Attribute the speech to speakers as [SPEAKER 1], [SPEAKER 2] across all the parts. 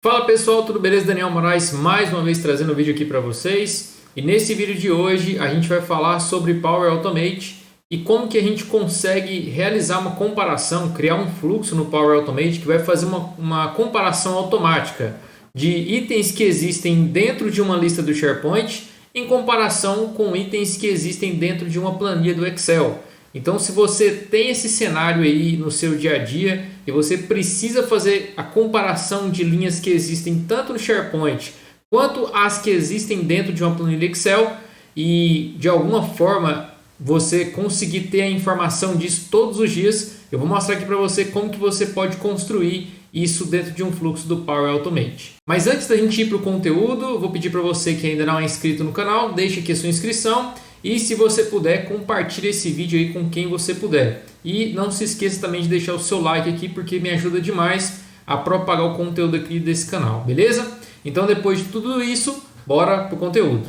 [SPEAKER 1] Fala pessoal, tudo beleza? Daniel Moraes mais uma vez trazendo um vídeo aqui para vocês. E nesse vídeo de hoje a gente vai falar sobre Power Automate e como que a gente consegue realizar uma comparação, criar um fluxo no Power Automate que vai fazer uma comparação automática de itens que existem dentro de uma lista do SharePoint em comparação com itens que existem dentro de uma planilha do Excel. Então, se você tem esse cenário aí no seu dia a dia e você precisa fazer a comparação de linhas que existem tanto no SharePoint quanto as que existem dentro de uma planilha Excel e de alguma forma você conseguir ter a informação disso todos os dias, eu vou mostrar aqui para você como que você pode construir isso dentro de um fluxo do Power Automate. Mas antes da gente ir para o conteúdo, eu vou pedir para você que ainda não é inscrito no canal, deixe aqui a sua inscrição. E se você puder, compartilhe esse vídeo aí com quem você puder. E não se esqueça também de deixar o seu like aqui, porque me ajuda demais a propagar o conteúdo aqui desse canal, beleza? Então depois de tudo isso, bora pro conteúdo.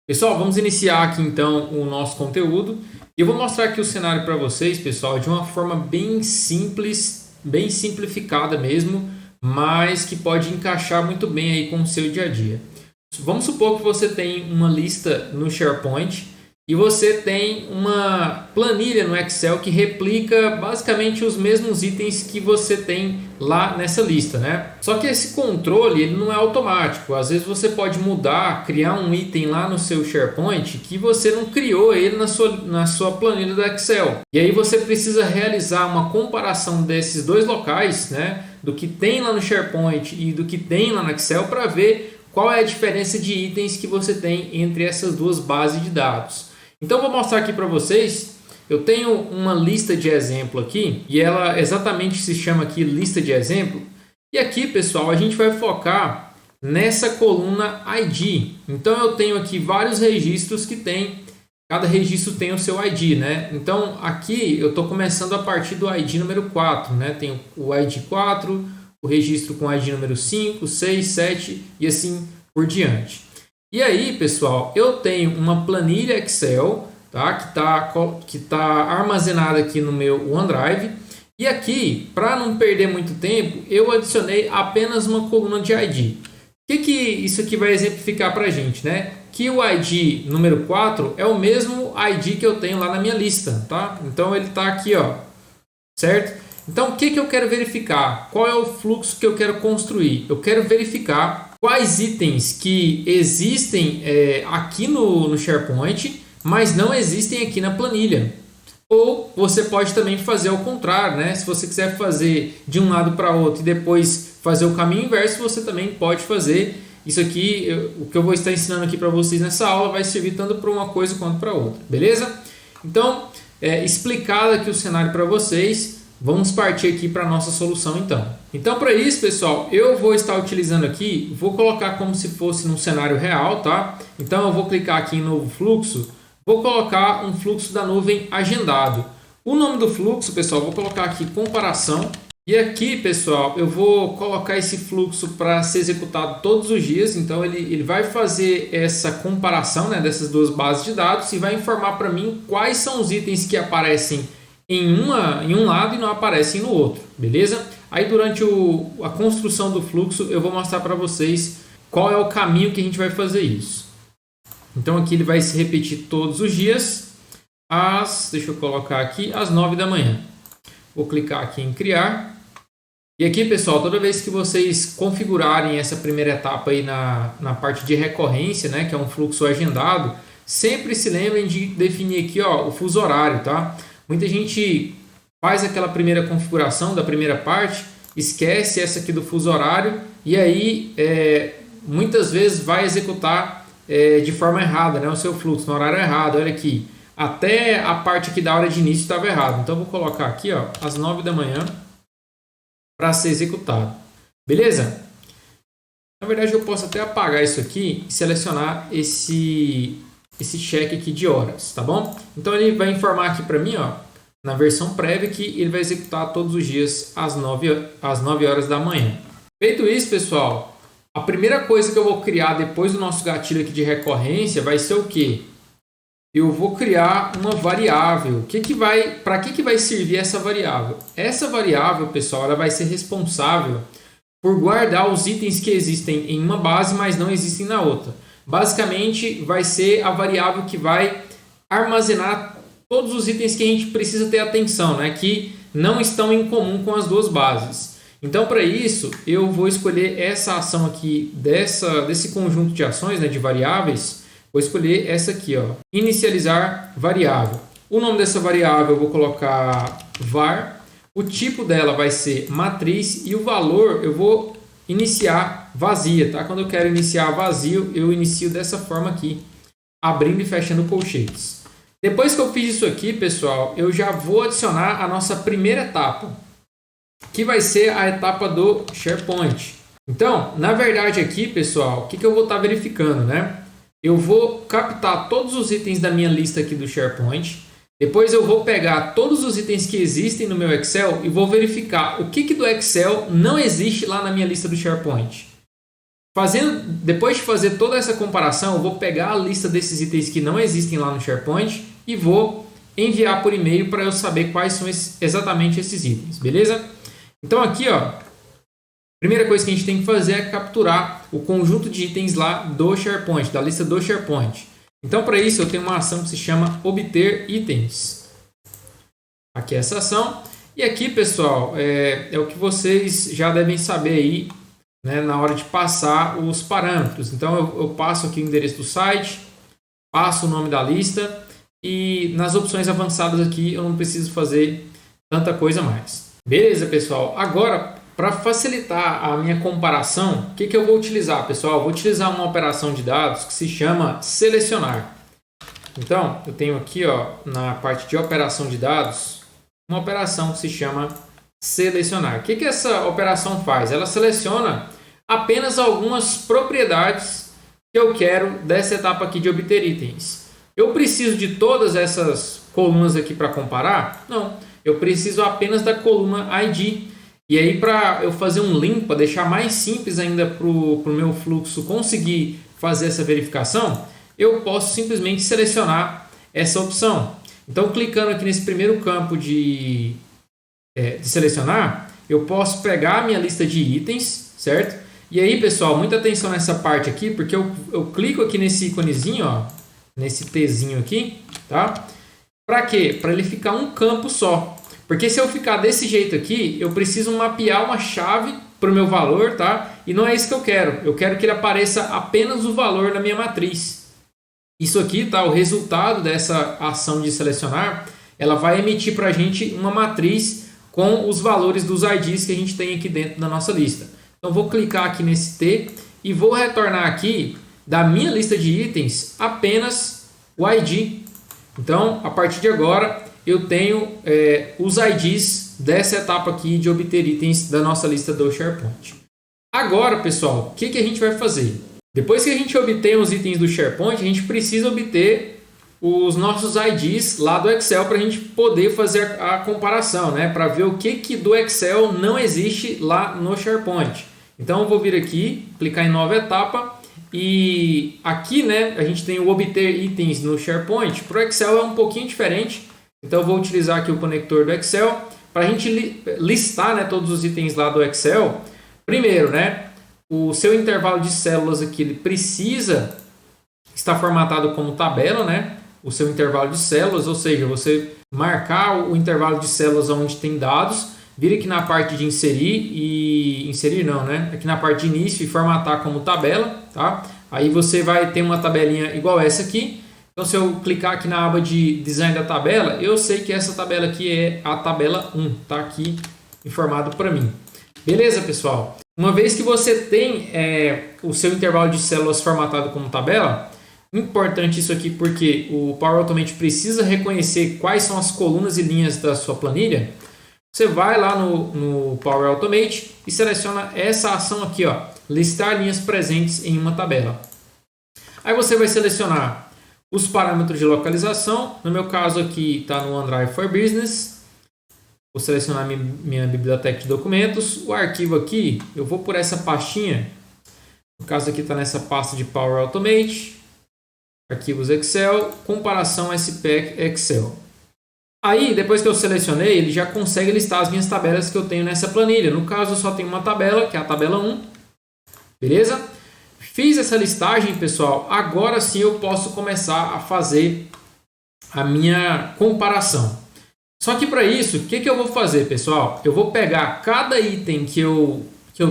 [SPEAKER 1] Pessoal, vamos iniciar aqui então o nosso conteúdo. Eu vou mostrar aqui o cenário para vocês, pessoal, de uma forma bem simples, bem simplificada mesmo, mas que pode encaixar muito bem aí com o seu dia a dia. Vamos supor que você tem uma lista no SharePoint e você tem uma planilha no Excel que replica basicamente os mesmos itens que você tem lá nessa lista, né? Só que esse controle ele não é automático. Às vezes você pode mudar, criar um item lá no seu SharePoint que você não criou ele na sua planilha do Excel. E aí você precisa realizar uma comparação desses dois locais, né? Do que tem lá no SharePoint e do que tem lá no Excel para ver qual é a diferença de itens que você tem entre essas duas bases de dados. Então vou mostrar aqui para vocês. Eu tenho uma lista de exemplo aqui e ela exatamente se chama aqui lista de exemplo. E aqui, pessoal, a gente vai focar nessa coluna ID. Então eu tenho aqui vários registros que tem, cada registro tem o seu ID, né? Então aqui eu estou começando a partir do ID número 4, né? Tem o ID 4, o registro com ID número 5, 6, 7 e assim por diante. E aí, pessoal, eu tenho uma planilha Excel, tá? que tá armazenada aqui no meu OneDrive. E aqui, para não perder muito tempo, eu adicionei apenas uma coluna de ID. O que isso aqui vai exemplificar para a gente, né? Que o ID número 4 é o mesmo ID que eu tenho lá na minha lista, tá? Então ele está aqui, ó, certo? Então, o que eu quero verificar? Qual é o fluxo que eu quero construir? Eu quero verificar quais itens que existem aqui no SharePoint, mas não existem aqui na planilha. Ou você pode também fazer ao contrário, né? Se você quiser fazer de um lado para outro e depois fazer o caminho inverso, você também pode fazer. Isso aqui, o que eu vou estar ensinando aqui para vocês nessa aula vai servir tanto para uma coisa quanto para outra, beleza? Então, explicado aqui o cenário para vocês. Vamos partir aqui para a nossa solução então. Então para isso, pessoal, eu vou estar utilizando aqui, vou colocar como se fosse num cenário real, tá? Então eu vou clicar aqui em novo fluxo, vou colocar um fluxo da nuvem agendado. O nome do fluxo, pessoal, vou colocar aqui comparação. E aqui, pessoal, eu vou colocar esse fluxo para ser executado todos os dias. Então ele vai fazer essa comparação, né, dessas duas bases de dados e vai informar para mim quais são os itens que aparecem em um lado e não aparecem no outro, beleza? Aí durante a construção do fluxo eu vou mostrar para vocês qual é o caminho que a gente vai fazer isso. Então aqui ele vai se repetir todos os dias, deixa eu colocar aqui, às 9 da manhã. Vou clicar aqui em criar. E aqui, pessoal, toda vez que vocês configurarem essa primeira etapa aí na parte de recorrência, né, que é um fluxo agendado, sempre se lembrem de definir aqui, ó, o fuso horário, tá? Muita gente faz aquela primeira configuração da primeira parte, esquece essa aqui do fuso horário e aí muitas vezes vai executar de forma errada, né, o seu fluxo no horário errado. Olha aqui, até a parte aqui da hora de início estava errado. Então vou colocar aqui, ó, às 9 da manhã para ser executado. Beleza? Na verdade eu posso até apagar isso aqui e selecionar esse cheque aqui de horas, tá bom? Então ele vai informar aqui para mim, ó, na versão prévia, que ele vai executar todos os dias às 9 horas da manhã. Feito isso, pessoal, a primeira coisa que eu vou criar depois do nosso gatilho aqui de recorrência vai ser o quê? eu vou criar uma variável. Para que vai servir essa variável? Essa variável, pessoal, ela vai ser responsável por guardar os itens que existem em uma base, mas não existem na outra. Basicamente, vai ser a variável que vai armazenar todos os itens que a gente precisa ter atenção, né? Que não estão em comum com as duas bases. Então, para isso, eu vou escolher essa ação aqui, desse conjunto de ações, né, de variáveis. Vou escolher essa aqui, ó, inicializar variável. O nome dessa variável eu vou colocar var. O tipo dela vai ser matriz e o valor eu vou iniciar vazia, tá? Quando eu quero iniciar vazio, eu inicio dessa forma aqui, abrindo e fechando colchetes. Depois que eu fiz isso aqui, pessoal, eu já vou adicionar a nossa primeira etapa, que vai ser a etapa do SharePoint. Então, na verdade aqui, pessoal, o que eu vou estar verificando, né? Eu vou captar todos os itens da minha lista aqui do SharePoint. Depois eu vou pegar todos os itens que existem no meu Excel e vou verificar o que do Excel não existe lá na minha lista do SharePoint. Depois de fazer toda essa comparação, eu vou pegar a lista desses itens que não existem lá no SharePoint e vou enviar por e-mail para eu saber quais são exatamente esses itens, beleza? Então aqui, ó, a primeira coisa que a gente tem que fazer é capturar o conjunto de itens lá do SharePoint, da lista do SharePoint. Então, para isso, eu tenho uma ação que se chama obter itens. Aqui é essa ação. E aqui, pessoal, é o que vocês já devem saber aí, né, na hora de passar os parâmetros. Então, eu passo aqui o endereço do site, passo o nome da lista e nas opções avançadas aqui eu não preciso fazer tanta coisa mais. Beleza, pessoal? Agora, para facilitar a minha comparação, o que eu vou utilizar, pessoal? Eu vou utilizar uma operação de dados que se chama selecionar. Então, eu tenho aqui, ó, na parte de operação de dados, uma operação que se chama selecionar. O que essa operação faz? Ela seleciona apenas algumas propriedades que eu quero dessa etapa aqui de obter itens. Eu preciso de todas essas colunas aqui para comparar? Não, eu preciso apenas da coluna ID. E aí, para eu fazer um link, para deixar mais simples ainda para o meu fluxo conseguir fazer essa verificação, eu posso simplesmente selecionar essa opção. Então, clicando aqui nesse primeiro campo de selecionar, eu posso pegar a minha lista de itens, certo? E aí, pessoal, muita atenção nessa parte aqui, porque eu clico aqui nesse íconezinho, ó, nesse Tzinho aqui, tá? Para quê? Para ele ficar um campo só. Porque se eu ficar desse jeito aqui, eu preciso mapear uma chave para o meu valor, tá? E não é isso que eu quero. Eu quero que ele apareça apenas o valor na minha matriz. Isso aqui, tá? O resultado dessa ação de selecionar, ela vai emitir para a gente uma matriz com os valores dos IDs que a gente tem aqui dentro da nossa lista. Então, vou clicar aqui nesse T e vou retornar aqui da minha lista de itens apenas o ID. Então, a partir de agora, eu tenho os IDs dessa etapa aqui de obter itens da nossa lista do SharePoint. Agora, pessoal, o que a gente vai fazer? Depois que a gente obtém os itens do SharePoint, a gente precisa obter os nossos IDs lá do Excel para a gente poder fazer a comparação, né? Para ver o que do Excel não existe lá no SharePoint. Então, eu vou vir aqui, clicar em nova etapa e aqui, né, a gente tem o obter itens no SharePoint. Para o Excel é um pouquinho diferente. Então, eu vou utilizar aqui o conector do Excel para a gente listar, né, todos os itens lá do Excel. Primeiro, né, o seu intervalo de células aqui ele precisa estar formatado como tabela, né? O seu intervalo de células, ou seja, você marcar o intervalo de células onde tem dados, vir aqui na parte de inserir não, né? Aqui na parte de início e formatar como tabela, tá? Aí você vai ter uma tabelinha igual essa aqui. Então, se eu clicar aqui na aba de design da tabela, eu sei que essa tabela aqui é a tabela 1, tá aqui informado para mim. Beleza, pessoal? Uma vez que você tem o seu intervalo de células formatado como tabela, importante isso aqui porque o Power Automate precisa reconhecer quais são as colunas e linhas da sua planilha. Você vai lá no Power Automate e seleciona essa ação aqui, ó, listar linhas presentes em uma tabela. Aí você vai selecionar os parâmetros de localização. No meu caso aqui está no OneDrive for Business. Vou selecionar minha biblioteca de documentos. O arquivo aqui, eu vou por essa pastinha. No caso aqui está nessa pasta de Power Automate. arquivos Excel, comparação SPEC Excel. Aí, depois que eu selecionei, ele já consegue listar as minhas tabelas que eu tenho nessa planilha. No caso, eu só tenho uma tabela, que é a tabela 1. Beleza? Fiz essa listagem, pessoal. Agora sim eu posso começar a fazer a minha comparação. Só que para isso, o que eu vou fazer, pessoal? Eu vou pegar cada item que eu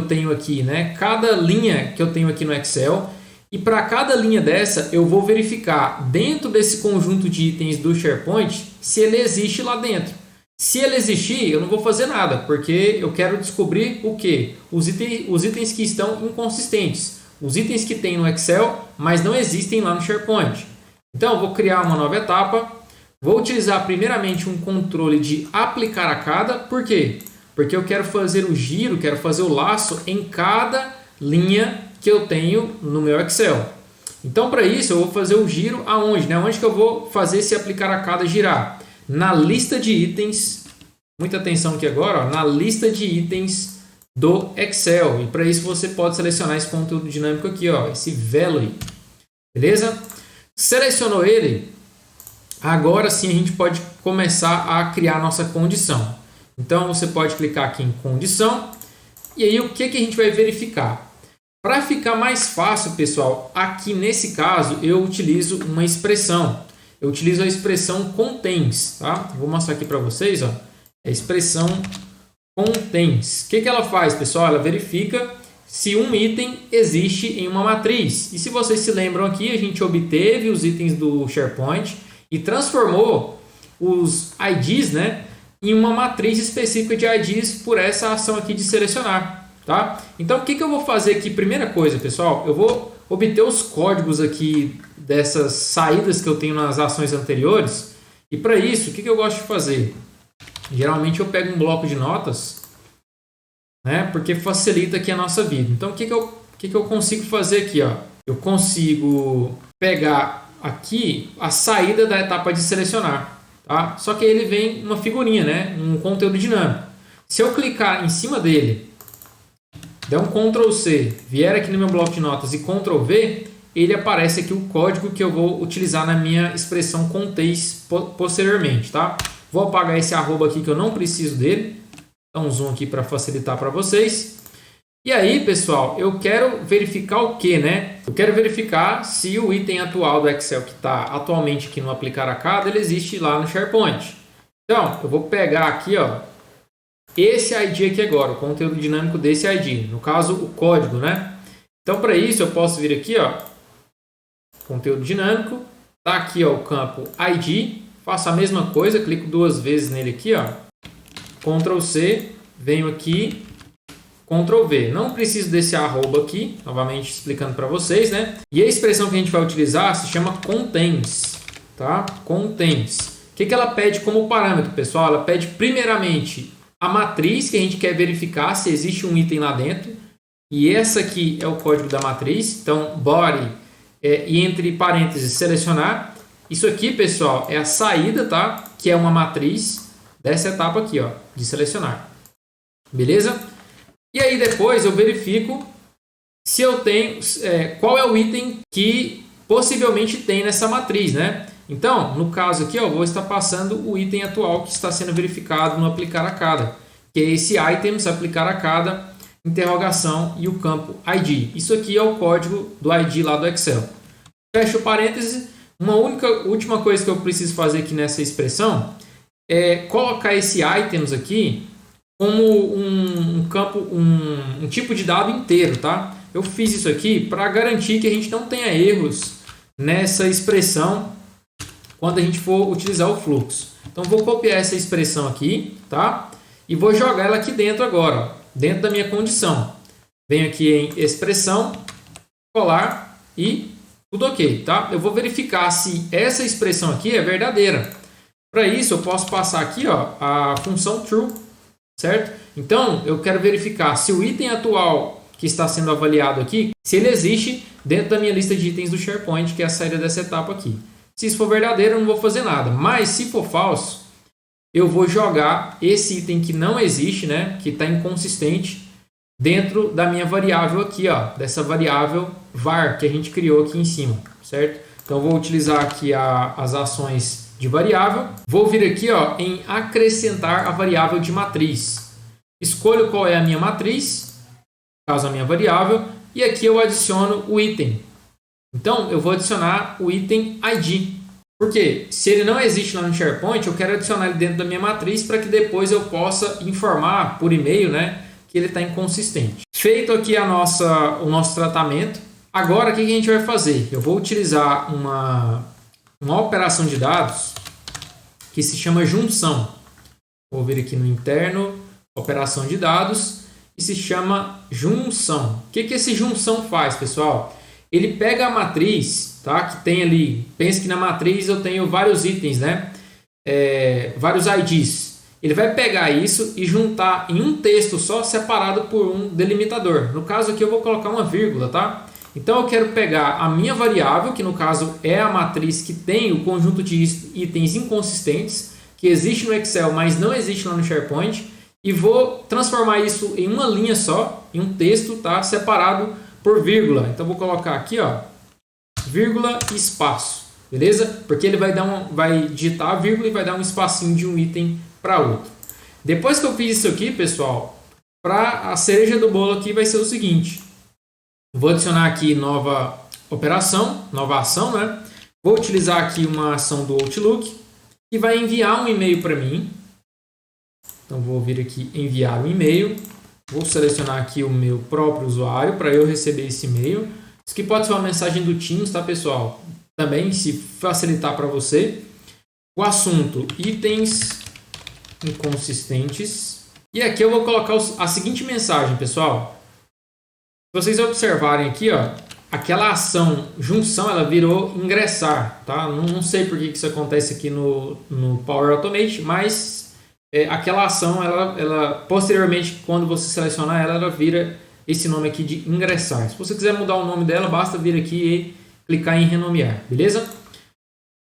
[SPEAKER 1] tenho aqui, né? Cada linha que eu tenho aqui no Excel. E para cada linha dessa, eu vou verificar dentro desse conjunto de itens do SharePoint se ele existe lá dentro. Se ele existir, eu não vou fazer nada, porque eu quero descobrir o quê? Os itens que estão inconsistentes. Os itens que tem no Excel, mas não existem lá no SharePoint. Então, eu vou criar uma nova etapa. Vou utilizar primeiramente um controle de aplicar a cada. Por quê? Porque eu quero fazer o giro, quero fazer o laço em cada linha que eu tenho no meu Excel. Então, para isso, eu vou fazer o giro aonde? Né? Onde que eu vou fazer esse aplicar a cada girar? Na lista de itens, muita atenção aqui agora, ó, na lista de itens do Excel. E para isso você pode selecionar esse conteúdo dinâmico aqui, ó, esse value. Beleza? Selecionou ele, agora sim a gente pode começar a criar a nossa condição. Então você pode clicar aqui em condição e aí o que a gente vai verificar? Para ficar mais fácil, pessoal, aqui nesse caso eu utilizo uma expressão. Eu utilizo a expressão contains, tá? Vou mostrar aqui para vocês, ó. A expressão contains. O que ela faz, pessoal? Ela verifica se um item existe em uma matriz. E se vocês se lembram aqui, a gente obteve os itens do SharePoint e transformou os IDs, né, em uma matriz específica de IDs por essa ação aqui de selecionar. Tá? Então, o que eu vou fazer aqui? Primeira coisa, pessoal, eu vou obter os códigos aqui dessas saídas que eu tenho nas ações anteriores. E para isso, o que eu gosto de fazer? Geralmente eu pego um bloco de notas, né, porque facilita aqui a nossa vida. Então, o que eu consigo fazer aqui? Ó? Eu consigo pegar aqui a saída da etapa de selecionar. Tá? Só que ele vem uma figurinha, né, um conteúdo dinâmico. Se eu clicar em cima dele, der um Ctrl C, vier aqui no meu bloco de notas e Ctrl V, ele aparece aqui o código que eu vou utilizar na minha expressão contains posteriormente, tá? Vou apagar esse arroba aqui que eu não preciso dele. Dá um zoom aqui para facilitar para vocês. E aí, pessoal, eu quero verificar o que, né? Eu quero verificar se o item atual do Excel que está atualmente aqui no aplicar a cada, ele existe lá no SharePoint. Então, eu vou pegar aqui, ó, esse ID aqui agora, o conteúdo dinâmico desse ID, no caso o código, né? Então para isso eu posso vir aqui, ó, conteúdo dinâmico, tá aqui, ó, o campo ID, faço a mesma coisa, clico duas vezes nele aqui, ó, Ctrl C, venho aqui, Ctrl V. Não preciso desse arroba aqui, novamente explicando para vocês, né? E a expressão que a gente vai utilizar se chama contains, tá? Contains. O que ela pede como parâmetro, pessoal? Ela pede primeiramente a matriz que a gente quer verificar se existe um item lá dentro. E essa aqui é o código da matriz. Então, body e entre parênteses selecionar. Isso aqui, pessoal, é a saída, tá? Que é uma matriz dessa etapa aqui, ó, de selecionar. Beleza? E aí depois eu verifico se eu tenho qual é o item que possivelmente tem nessa matriz, né? Então, no caso aqui, eu vou estar passando o item atual que está sendo verificado no aplicar a cada, que é esse items, aplicar a cada, interrogação e o campo ID. Isso aqui é o código do ID lá do Excel. Fecho o parêntese. Uma última coisa que eu preciso fazer aqui nessa expressão é colocar esse items aqui como um campo, um tipo de dado inteiro, tá? Eu fiz isso aqui para garantir que a gente não tenha erros nessa expressão quando a gente for utilizar o fluxo. Então, vou copiar essa expressão aqui, tá? E vou jogar ela aqui dentro agora, ó, dentro da minha condição. Venho aqui em expressão, colar e tudo ok, tá? Eu vou verificar se essa expressão aqui é verdadeira. Para isso, eu posso passar aqui, ó, a função true, certo? Então, eu quero verificar se o item atual que está sendo avaliado aqui, se ele existe dentro da minha lista de itens do SharePoint, que é a saída dessa etapa aqui. Se isso for verdadeiro, eu não vou fazer nada. Mas se for falso, eu vou jogar esse item que não existe, né, que está inconsistente, dentro da minha variável aqui, ó, dessa variável var que a gente criou aqui em cima, certo? Então vou utilizar aqui as ações de variável. Vou vir aqui em acrescentar a variável de matriz. Escolho qual é a minha matriz, no caso a minha variável, e aqui eu adiciono o item. Então eu vou adicionar o item ID. Porque se ele não existe lá no SharePoint, eu quero adicionar ele dentro da minha matriz para que depois eu possa informar por e-mail, né, que ele está inconsistente. Feito aqui o nosso tratamento, agora o que a gente vai fazer? Eu vou utilizar uma operação de dados que se chama junção. Vou vir aqui no interno, operação de dados, e se chama junção. O que esse junção faz, pessoal? Ele pega a matriz, tá, que tem ali, pense que na matriz eu tenho vários itens, né? Vários IDs. Ele vai pegar isso e juntar em um texto só, separado por um delimitador. No caso aqui eu vou colocar uma vírgula, tá? Então eu quero pegar a minha variável, que no caso é a matriz que tem o conjunto de itens inconsistentes, que existe no Excel, mas não existe lá no SharePoint, e vou transformar isso em uma linha só, em um texto, tá, separado por vírgula. Então vou colocar aqui, vírgula e espaço, beleza? Porque ele vai digitar a vírgula e vai dar um espacinho de um item para outro. Depois que eu fiz isso aqui, pessoal, para a cereja do bolo aqui vai ser o seguinte: vou adicionar aqui nova operação, nova ação, né? Vou utilizar aqui uma ação do Outlook que vai enviar um e-mail para mim. Então vou vir aqui enviar um e-mail. Vou selecionar aqui o meu próprio usuário para eu receber esse e-mail. Isso aqui pode ser uma mensagem do Teams, tá, pessoal? Também, se facilitar para você. O assunto: itens inconsistentes. E aqui eu vou colocar a seguinte mensagem, pessoal. Se vocês observarem aqui, aquela ação junção, ela virou ingressar, tá? Não sei por que isso acontece aqui no Power Automate, mas aquela ação, ela posteriormente, quando você selecionar ela vira esse nome aqui de ingressar. Se você quiser mudar o nome dela, basta vir aqui e clicar em renomear, beleza?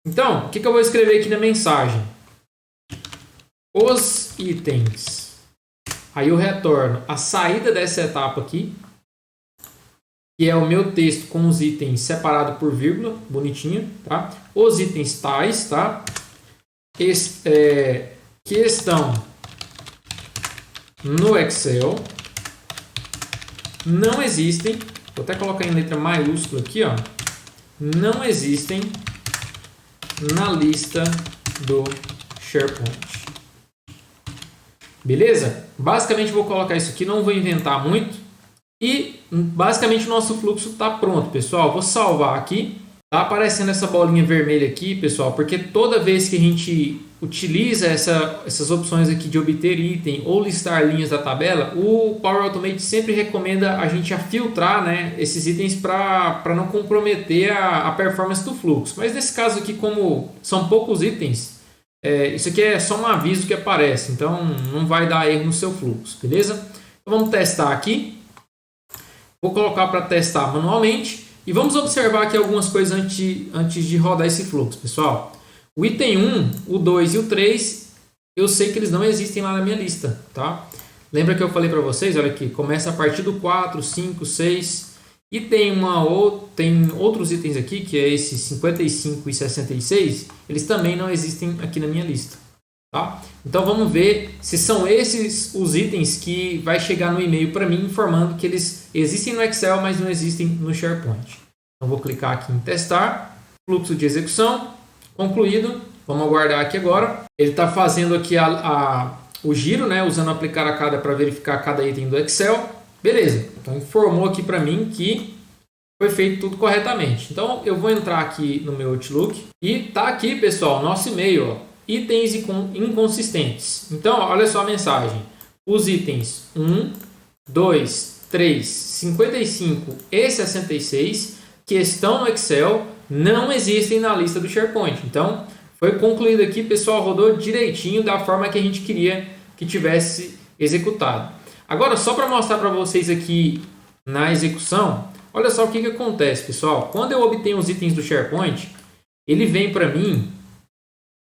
[SPEAKER 1] Então, o que eu vou escrever aqui na mensagem? Os itens. Aí eu retorno a saída dessa etapa aqui, que é o meu texto com os itens separados por vírgula, bonitinho, tá? Os itens tais, tá? Que estão no Excel, não existem, vou até colocar em letra maiúscula aqui, não existem na lista do SharePoint. Beleza? Basicamente vou colocar isso aqui, não vou inventar muito. E basicamente o nosso fluxo está pronto, pessoal. Vou salvar aqui. Está aparecendo essa bolinha vermelha aqui, pessoal, porque toda vez que a gente utiliza essas opções aqui de obter item ou listar linhas da tabela, o Power Automate sempre recomenda a gente filtrar, né, esses itens para não comprometer a performance do fluxo. Mas nesse caso aqui, como são poucos itens, isso aqui é só um aviso que aparece, então não vai dar erro no seu fluxo, beleza? Então vamos testar aqui. Vou colocar para testar manualmente e vamos observar aqui algumas coisas antes de rodar esse fluxo, pessoal. O item 1, o 2 e o 3, eu sei que eles não existem lá na minha lista, tá? Lembra que eu falei para vocês, olha aqui, começa a partir do 4, 5, 6 e tem outros itens aqui, que é esse 55 e 66, eles também não existem aqui na minha lista, tá? Então vamos ver se são esses os itens que vai chegar no e-mail para mim informando que eles existem no Excel, mas não existem no SharePoint. Então vou clicar aqui em testar, fluxo de execução, concluído. Vamos aguardar aqui agora. Ele está fazendo aqui o giro, né, usando aplicar a cada para verificar cada item do Excel. Beleza, então informou aqui para mim que foi feito tudo corretamente. Então eu vou entrar aqui no meu Outlook e tá aqui, pessoal, nosso e-mail, itens inconsistentes. Então olha só a mensagem: os itens 1, 2, 3, 55 e 66 que estão no Excel não existem na lista do SharePoint. Então foi concluído aqui, pessoal, rodou direitinho da forma que a gente queria que tivesse executado. Agora, só para mostrar para vocês aqui na execução, olha só o que acontece, pessoal. Quando eu obtenho os itens do SharePoint, ele vem para mim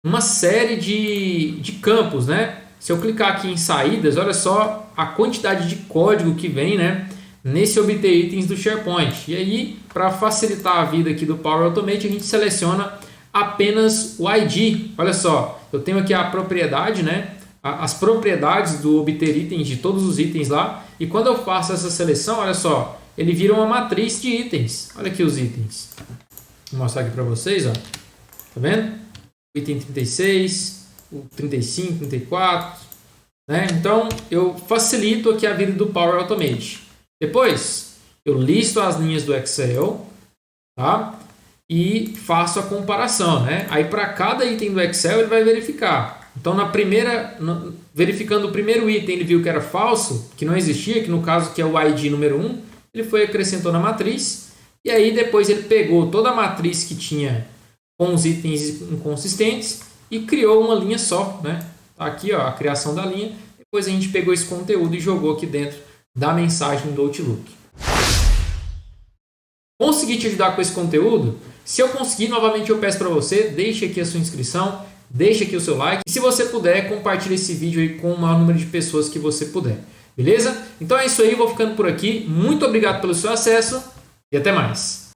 [SPEAKER 1] uma série de campos, né? Se eu clicar aqui em saídas, olha só a quantidade de código que vem, né, nesse obter itens do SharePoint. E aí, para facilitar a vida aqui do Power Automate, a gente seleciona apenas o ID. Olha só, eu tenho aqui a propriedade, né? As propriedades do obter itens, de todos os itens lá. E quando eu faço essa seleção, olha só, ele vira uma matriz de itens. Olha aqui os itens. Vou mostrar aqui para vocês, ó. Tá vendo? O item 36, o 35, 34. Né? Então, eu facilito aqui a vida do Power Automate. Depois, eu listo as linhas do Excel, tá? E faço a comparação, né? Aí, para cada item do Excel, ele vai verificar. Então, verificando o primeiro item, ele viu que era falso, que não existia, que no caso que é o ID número 1, ele foi acrescentou na matriz. E aí, depois, ele pegou toda a matriz que tinha com os itens inconsistentes e criou uma linha só, né? Tá aqui, ó, a criação da linha. Depois a gente pegou esse conteúdo e jogou aqui dentro da mensagem do Outlook. Consegui te ajudar com esse conteúdo? Se eu conseguir, novamente eu peço para você, deixe aqui a sua inscrição, deixe aqui o seu like. E se você puder, compartilhe esse vídeo aí com o maior número de pessoas que você puder. Beleza? Então é isso aí, vou ficando por aqui. Muito obrigado pelo seu acesso e até mais.